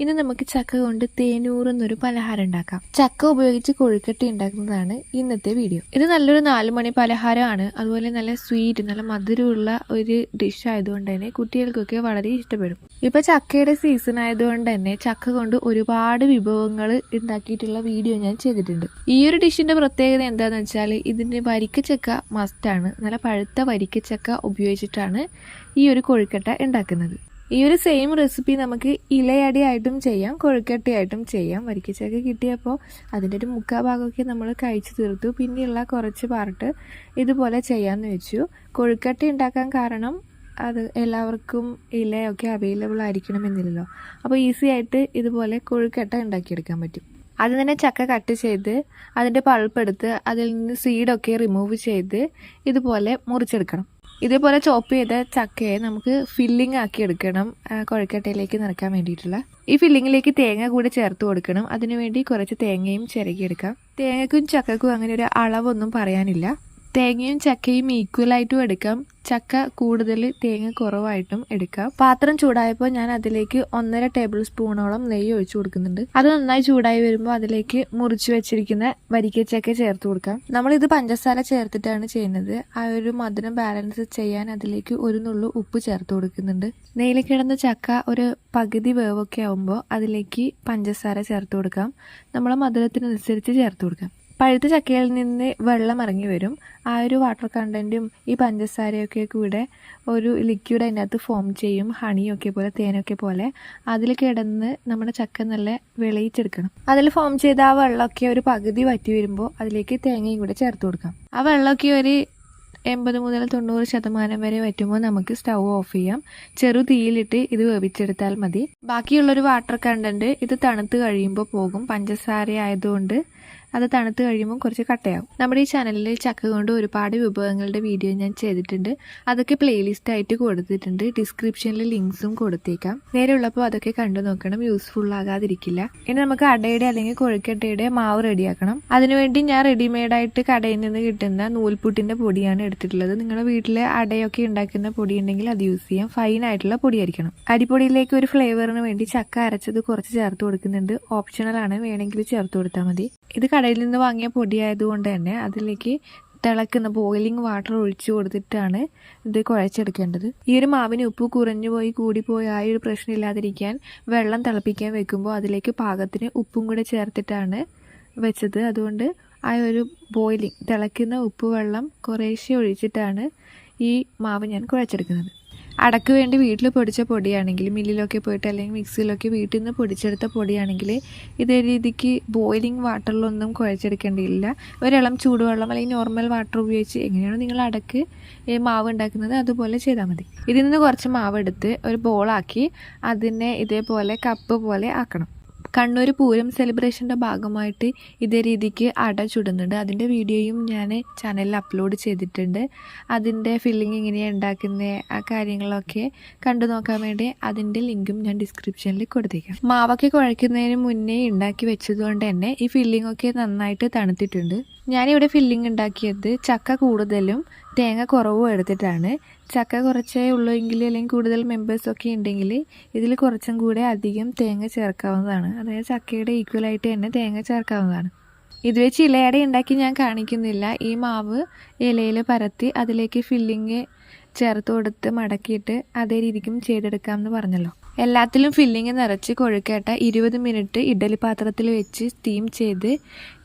ഇനി നമുക്ക് ചക്ക കൊണ്ട് തേനൂറെന്നൊരു പലഹാരം ഉണ്ടാക്കാം. ചക്ക ഉപയോഗിച്ച് കൊഴുക്കട്ട ഉണ്ടാക്കുന്നതാണ് ഇന്നത്തെ വീഡിയോ. ഇത് നല്ലൊരു 4 മണി പലഹാരമാണ്. അതുപോലെ നല്ല സ്വീറ്റ്, നല്ല മധുരമുള്ള ഒരു ഡിഷ് ആയതുകൊണ്ട് തന്നെ കുട്ടികൾക്കൊക്കെ വളരെ ഇഷ്ടപ്പെടും. ഇപ്പൊ ചക്കയുടെ സീസൺ ആയതുകൊണ്ട് തന്നെ ചക്ക കൊണ്ട് ഒരുപാട് വിഭവങ്ങൾ ഉണ്ടാക്കിയിട്ടുള്ള വീഡിയോ ഞാൻ ചെയ്തിട്ടുണ്ട്. ഈ ഒരു ഡിഷിന്റെ പ്രത്യേകത എന്താണെന്ന് വെച്ചാൽ ഇതിന്റെ വരിക്കച്ചക്ക മസ്റ്റാണ്. നല്ല പഴുത്ത വരിക്കച്ചക്ക ഉപയോഗിച്ചിട്ടാണ് ഈ ഒരു കൊഴുക്കട്ട ഉണ്ടാക്കുന്നത്. ഈ ഒരു സെയിം റെസിപ്പി നമുക്ക് ഇലയടിയായിട്ടും ചെയ്യാം, കൊഴുക്കട്ടയായിട്ടും ചെയ്യാം. വരിക്കച്ചക്ക കിട്ടിയപ്പോൾ അതിൻ്റെ ഒരു മുക്കാൽ ഭാഗമൊക്കെ നമ്മൾ കഴിച്ചു തീർത്തു. പിന്നെയുള്ള കുറച്ച് പാർട്ട് ഇതുപോലെ ചെയ്യാമെന്ന് വെച്ചു. കൊഴുക്കട്ട ഉണ്ടാക്കാൻ കാരണം അത് എല്ലാവർക്കും ഇലയൊക്കെ അവൈലബിൾ ആയിരിക്കണമെന്നില്ലല്ലോ. അപ്പോൾ ഈസി ആയിട്ട് ഇതുപോലെ കൊഴുക്കട്ട ഉണ്ടാക്കിയെടുക്കാൻ പറ്റും. ആദ്യം തന്നെ ചക്ക കട്ട് ചെയ്ത് അതിൻ്റെ പൾപ്പെടുത്ത് അതിൽ നിന്ന് സീഡൊക്കെ റിമൂവ് ചെയ്ത് ഇതുപോലെ മുറിച്ചെടുക്കണം. ഇതേപോലെ ചോപ്പ് ചെയ്ത ചക്കയെ നമുക്ക് ഫില്ലിംഗ് ആക്കി എടുക്കണം, കൊഴുക്കട്ടയിലേക്ക് നിറയ്ക്കാൻ വേണ്ടിയിട്ടുള്ള. ഈ ഫില്ലിങ്ങിലേക്ക് തേങ്ങ കൂടി ചേർത്ത് കൊടുക്കണം. അതിനുവേണ്ടി കുറച്ച് തേങ്ങയും ചിരകിയെടുക്കാം. തേങ്ങയ്ക്കും ചക്കക്കും അങ്ങനെ ഒരു അളവൊന്നും പറയാനില്ല. തേങ്ങയും ചക്കയും ഈക്വലായിട്ടും എടുക്കാം. ചക്ക കൂടുതൽ തേങ്ങ കുറവായിട്ടും എടുക്കാം. പാത്രം ചൂടായപ്പോൾ ഞാൻ അതിലേക്ക് 1.5 ടേബിൾ സ്പൂണോളം നെയ്യ് ഒഴിച്ചു കൊടുക്കുന്നുണ്ട്. അത് നന്നായി ചൂടായി വരുമ്പോൾ അതിലേക്ക് മുറിച്ചു വെച്ചിരിക്കുന്ന വരിക്കച്ചക്ക ചേർത്ത് കൊടുക്കാം. നമ്മളിത് പഞ്ചസാര ചേർത്തിട്ടാണ് ചെയ്യുന്നത്. ആ ഒരു മധുരം ബാലൻസ് ചെയ്യാൻ അതിലേക്ക് ഒരു നുള്ളു ഉപ്പ് ചേർത്ത് കൊടുക്കുന്നുണ്ട്. നെയ്യിൽ കിടന്ന ചക്ക ഒരു പകുതി വേവൊക്കെ ആവുമ്പോൾ അതിലേക്ക് പഞ്ചസാര ചേർത്ത് കൊടുക്കാം. നമ്മളെ മധുരത്തിനനുസരിച്ച് ചേർത്ത് കൊടുക്കാം. പഴുത്ത ചക്കയിൽ നിന്ന് വെള്ളം ഇറങ്ങി വരും. ആ ഒരു വാട്ടർ കണ്ടൻറ്റും ഈ പഞ്ചസാരയൊക്കെ കൂടെ ഒരു ലിക്വിഡ് അതിനകത്ത് ഫോം ചെയ്യും. ഹണിയൊക്കെ പോലെ, തേനൊക്കെ പോലെ അതിൽ കിടന്ന് നമ്മുടെ ചക്ക നല്ല വിളയിച്ചെടുക്കണം. അതിൽ ഫോം ചെയ്ത ആ വെള്ളമൊക്കെ ഒരു പകുതി വറ്റി വരുമ്പോൾ അതിലേക്ക് തേങ്ങയും കൂടെ ചേർത്ത് കൊടുക്കാം. ആ വെള്ളമൊക്കെ ഒരു 80 മുതൽ 90% വരെ വറ്റുമ്പോൾ നമുക്ക് സ്റ്റൗ ഓഫ് ചെയ്യാം. ചെറു തീയിലിട്ട് ഇത് വേവിച്ചെടുത്താൽ മതി. ബാക്കിയുള്ളൊരു വാട്ടർ കണ്ടന്റ് ഇത് തണുത്ത് കഴിയുമ്പോൾ പോകും. പഞ്ചസാര ആയതുകൊണ്ട് അത് തണുത്ത് കഴിയുമ്പോൾ കുറച്ച് കട്ടയാവും. നമ്മുടെ ഈ ചാനലിൽ ചക്ക കൊണ്ട് ഒരുപാട് വിഭവങ്ങളുടെ വീഡിയോ ഞാൻ ചെയ്തിട്ടുണ്ട്. അതൊക്കെ പ്ലേലിസ്റ്റ് ആയിട്ട് കൊടുത്തിട്ടുണ്ട്. ഡിസ്ക്രിപ്ഷനിൽ ലിങ്ക്സും കൊടുത്തേക്കാം. നേരെയുള്ളപ്പോൾ അതൊക്കെ കണ്ടു നോക്കണം, യൂസ്ഫുൾ ആകാതിരിക്കില്ല. ഇനി നമുക്ക് അടയുടെ അല്ലെങ്കിൽ കൊഴുക്കട്ടയുടെ മാവ് റെഡിയാക്കണം. അതിനുവേണ്ടി ഞാൻ റെഡിമെയ്ഡായിട്ട് കടയിൽ നിന്ന് കിട്ടുന്ന നൂൽപുട്ടിന്റെ പൊടിയാണ് എടുത്തിട്ടുള്ളത്. നിങ്ങളുടെ വീട്ടിലെ അടയൊക്കെ ഉണ്ടാക്കുന്ന പൊടി ഉണ്ടെങ്കിൽ അത് യൂസ് ചെയ്യാം. ഫൈൻ ആയിട്ടുള്ള പൊടിയായിരിക്കണം. അരിപ്പൊടിയിലേക്ക് ഒരു ഫ്ലേവറിന് വേണ്ടി ചക്ക അരച്ചത് കുറച്ച് ചേർത്ത് കൊടുക്കുന്നുണ്ട്. ഓപ്ഷണൽ ആണ്, വേണമെങ്കിൽ ചേർത്ത് കൊടുത്താൽ മതി. ഇത് കടയിൽ നിന്ന് വാങ്ങിയ പൊടിയായതുകൊണ്ട് തന്നെ അതിലേക്ക് തിളക്കുന്ന ബോയിലിംഗ് വാട്ടർ ഒഴിച്ചു കൊടുത്തിട്ടാണ് ഇത് കുഴച്ചെടുക്കേണ്ടത്. ഈ ഒരു മാവിന് ഉപ്പ് കുറഞ്ഞു പോയി കൂടിപ്പോയി ആ ഒരു പ്രശ്നം ഇല്ലാതിരിക്കാൻ വെള്ളം തിളപ്പിക്കാൻ വെക്കുമ്പോൾ അതിലേക്ക് പാകത്തിന് ഉപ്പും കൂടെ ചേർത്തിട്ടാണ് വെച്ചത്. അതുകൊണ്ട് ആ ഒരു ബോയിലിംഗ് തിളക്കുന്ന ഉപ്പ് വെള്ളം കുറേശ്ശെ ഒഴിച്ചിട്ടാണ് ഈ മാവ് ഞാൻ കുഴച്ചെടുക്കുന്നത്. അടക്ക് വേണ്ടി വീട്ടിൽ പൊടിച്ച പൊടിയാണെങ്കിൽ, മില്ലിലൊക്കെ പോയിട്ട് അല്ലെങ്കിൽ മിക്സിയിലൊക്കെ വീട്ടിൽ നിന്ന് പൊടിച്ചെടുത്ത പൊടിയാണെങ്കിൽ ഇതേ രീതിക്ക് ബോയിലിംഗ് വാട്ടറിലൊന്നും കുഴച്ചെടുക്കേണ്ടിയില്ല. ഒരിളം ചൂടുവെള്ളം അല്ലെങ്കിൽ നോർമൽ വാട്ടർ ഉപയോഗിച്ച് എങ്ങനെയാണോ നിങ്ങൾ അടക്ക് മാവ് ഉണ്ടാക്കുന്നത് അതുപോലെ ചെയ്താൽ മതി. ഇതിൽ നിന്ന് കുറച്ച് മാവ് എടുത്ത് ഒരു ബോളാക്കി അതിനെ ഇതേപോലെ കപ്പ് പോലെ ആക്കണം. കണ്ണൂർ പൂരം സെലിബ്രേഷൻ്റെ ഭാഗമായിട്ട് ഇതേ രീതിക്ക് അട ചുടുന്നുണ്ട്. അതിൻ്റെ വീഡിയോയും ഞാൻ ചാനലിൽ അപ്ലോഡ് ചെയ്തിട്ടുണ്ട്. അതിൻ്റെ ഫില്ലിങ് എങ്ങനെയാണ് ഉണ്ടാക്കുന്നത് ആ കാര്യങ്ങളൊക്കെ കണ്ടു നോക്കാൻ വേണ്ടി അതിൻ്റെ ലിങ്കും ഞാൻ ഡിസ്ക്രിപ്ഷനിൽ കൊടുത്തേക്കാം. മാവൊക്കെ കുഴയ്ക്കുന്നതിന് മുന്നേ ഉണ്ടാക്കി വെച്ചതുകൊണ്ട് തന്നെ ഈ ഫില്ലിംഗ് ഒക്കെ നന്നായിട്ട് തണുത്തിട്ടുണ്ട്. ഞാനിവിടെ ഫില്ലിംഗ് ഉണ്ടാക്കിയത് ചക്ക കൂടുതലും തേങ്ങ കുറവും എടുത്തിട്ടാണ്. ചക്ക കുറച്ചേ ഉള്ളൂ എങ്കിൽ അല്ലെങ്കിൽ കൂടുതൽ മെമ്പേഴ്സൊക്കെ ഉണ്ടെങ്കിൽ ഇതിൽ കുറച്ചും കൂടെ അധികം തേങ്ങ ചേർക്കാവുന്നതാണ്. അതായത് ചക്കയുടെ ഈക്വലായിട്ട് തന്നെ തേങ്ങ ചേർക്കാവുന്നതാണ്. ഇത് വെച്ച് ഇലയട ഉണ്ടാക്കി ഞാൻ കാണിക്കുന്നില്ല. ഈ മാവ് ഇലയിൽ പരത്തി അതിലേക്ക് ഫില്ലിങ് ചേർത്ത് കൊടുത്ത് മടക്കിയിട്ട് അതേ രീതിക്കും ചെയ്തെടുക്കാമെന്ന് പറഞ്ഞല്ലോ. എല്ലാത്തിലും ഫില്ലിങ് നിറച്ച് കൊഴുക്കട്ട 20 മിനിറ്റ് ഇഡ്ഡലി പാത്രത്തിൽ വെച്ച് സ്റ്റീം ചെയ്ത്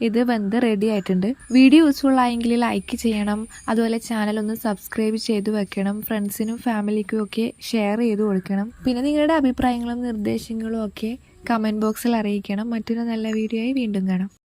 ഇത് വെന്ത് റെഡി ആയിട്ടുണ്ട്. വീഡിയോ യൂസ്ഫുൾ ആയെങ്കിൽ ലൈക്ക് ചെയ്യണം. അതുപോലെ ചാനൽ ഒന്ന് സബ്സ്ക്രൈബ് ചെയ്ത് വെക്കണം. ഫ്രണ്ട്സിനും ഫാമിലിക്കും ഒക്കെ ഷെയർ ചെയ്ത് കൊടുക്കണം. പിന്നെ നിങ്ങളുടെ അഭിപ്രായങ്ങളും നിർദ്ദേശങ്ങളും ഒക്കെ കമൻറ്റ് ബോക്സിൽ അറിയിക്കണം. മറ്റൊരു നല്ല വീഡിയോ ആയി വീണ്ടും കാണാം.